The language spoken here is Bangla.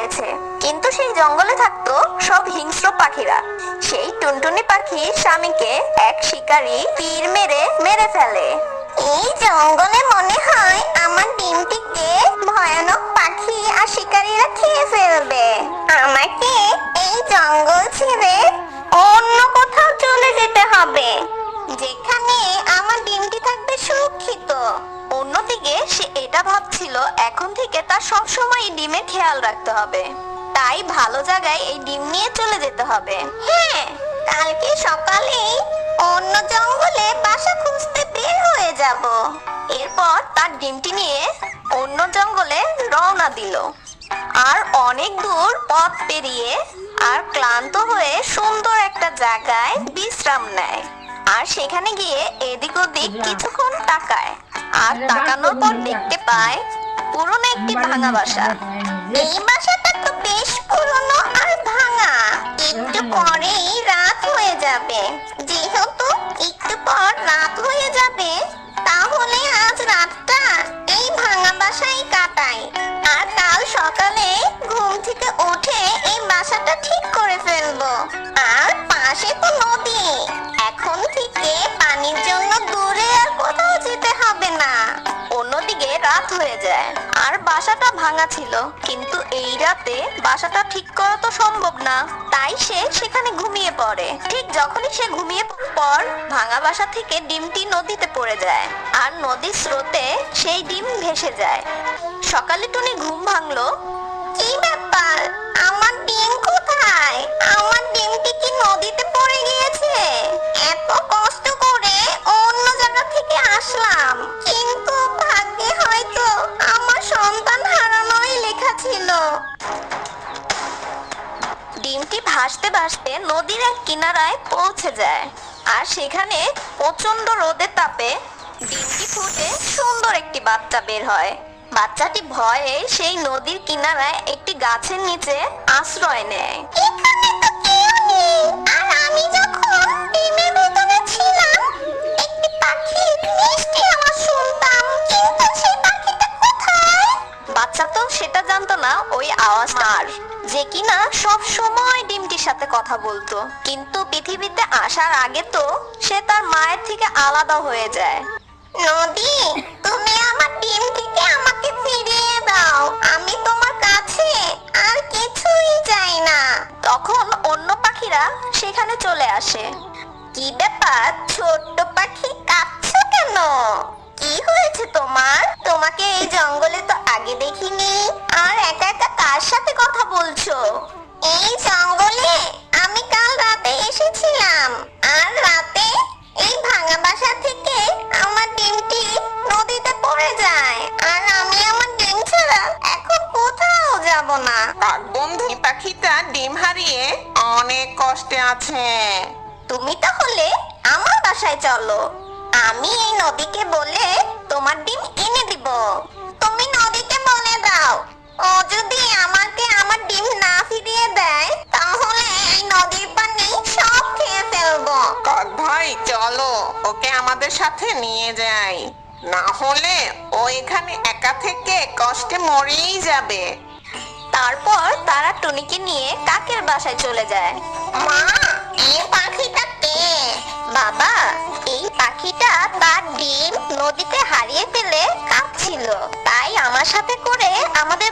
গিয়েছে, কিন্তু সেই জঙ্গলে থাকতো সব হিংস্র পাখিরা। সেই টুনটুনি পাখি স্বামীকে এক শিকারী তীর মেরে মেরে ফেলে। এই জঙ্গলে মনে হয় আমার ডিমটিকে ভয়ানক পাখি আর শিকারীরা খেয়ে ফেলবে। আমাকে এই জঙ্গল ছেড়ে অন্য কোথাও চলে যেতে হবে, যেখানে আমার ডিমটি থাকবে সুরক্ষিত। অন্যদিকে সে এটা ভাবছিল এখন থেকে তার সবসময় ডিমের খেয়াল রাখতে হবে, তাই ভালো জায়গায় এই ডিম নিয়ে চলে যেতে হবে। হ্যাঁ, কালকে সকালেই অন্য জঙ্গলে বাসা খুঁজতে বের হয়ে যাব। এরপর তার ডিমটি নিয়ে অন্য জঙ্গলে রওনা দিল। আর অনেক দূর পথ পেরিয়ে আর ক্লান্ত হয়ে সুন্দর একটা জায়গায় বিশ্রাম নেয়। আর সেখানে গিয়ে এদিক ওদিক কিছুক্ষণ তাকায়, আর তাকানোর পর দেখতে পায় পুরনো একটি ভাঙা বাসা। এই বাসাটা তো বেশ পুরনো আর ভাঙা। একটু পরেই রাত হয়ে যাবে। যেহেতু একটু পর রাত হয়ে যাবে, তাহলে আজ রাতটা এই ভাঙা বাসায় কাটাই। আর কাল সকালে ঘুম থেকে উঠে এই বাসাটা ঠিক করে ফেলবো। আর পাশে তো নদী, এখন থেকে পানির জন্য দূরে আর কোথাও যেতে হবে না। অন্যদিকে রাত হয়ে যায় আর বাসাটা ভাঙা ছিল, কিন্তু এই রাতে বাসাটা ঠিক করা তো সম্ভব না, তাই সে সেখানে ঘুমিয়ে পড়ে। ঠিক যখনই সে ঘুমিয়ে পর ভাঙা বাসা থেকে ডিমটি নদীতে পড়ে যায়, আর নদীর স্রোতে সেই ডিম ভেসে যায়। সকালে টুনি ঘুম ভাঙলো। কি ব্যাপার, আমার ডিম কোথায়? আমার ডিমটি কি নদীতে পড়ে গিয়েছে? এত কষ্ট করে অন্য জায়গা থেকে আসলাম, কিন্তু ভাগ্যে হয়তো আমার সন্তান হারানোই লেখা ছিল। ডিমটি ভাসতে ভাসতে নদীর এক কিনারায় পৌঁছে যায়, আর সেখানে প্রচন্ড রোদের তাপে ডিমটি ফুটে সুন্দর একটি বাচ্চা বের হয়। বাচ্চাটি ভয়ে সেই নদীর কিনারায় একটি গাছের নিচে আশ্রয় নেয়। এখানে তো কেউ নেই, আর আমি যখন ডিমের ভেতরে ছিলাম একটি পাখির মিষ্টি আওয়াজ শুনতাম, কিন্তু সেই পাখিটা কোথায়? বাচ্চা তো সেটা জানতো না ওই আওয়াজটার, যে কিনা সব সময় ডিমটির সাথে কথা বলতো, কিন্তু পৃথিবীতে আসার আগে তো সে তার মায়ের থেকে আলাদা হয়ে যায়। নদী, তুমি আমার ডিমটিকে আমাকে ফিরিয়ে দাও। আমি তোমার কাছে আর কিছুই চাই না। তখন অন্য পাখিরা সেখানে চলে আসে। কি ব্যাপার ছোট্ট পাখি, কাঁদছো কেন? কি হয়েছে তোমার? তোমাকে এই জঙ্গলে তো আগে দেখিনি, আর একা একা কার সাথে কথা বলছো? এই জঙ্গলে আমি কাল রাতে এসেছিলাম, আর রাতে এই ভাঙা বাসা থেকে আমার ডিমটি নদীতে পড়ে যায়, আর আমি আমার ডিম ছাড়া এখন কোথাও যাব না। কাকবন্ধু পাখিটা ডিম হারিয়ে অনেক কষ্টে আছে। তুমি তাহলে আমার বাসায় চলো, আমি এই নদীকে বলে তোমার ডিম এনে দিব। তুমি নদীকে বলে দাও, ও যদি আমাকে আমার ডিম না ফিরিয়ে দেয়, তাহলে এই নদীর পানি সব খেয়ে ফেলবো। কাক ভাই চলো, ওকে আমাদের সাথে নিয়ে যাই, না হলে ও এখানে একা থেকে কষ্টে মরেই যাবে। তারপর তারা টুনিকে নিয়ে কাকের বাসায় চলে যায়। মা, এই পাখিটা কে? বাবা, এই পাখিটা তার ডিম নদীতে হারিয়ে ফেলে কাঁদছিল, তাই আমার সাথে করে আমাদের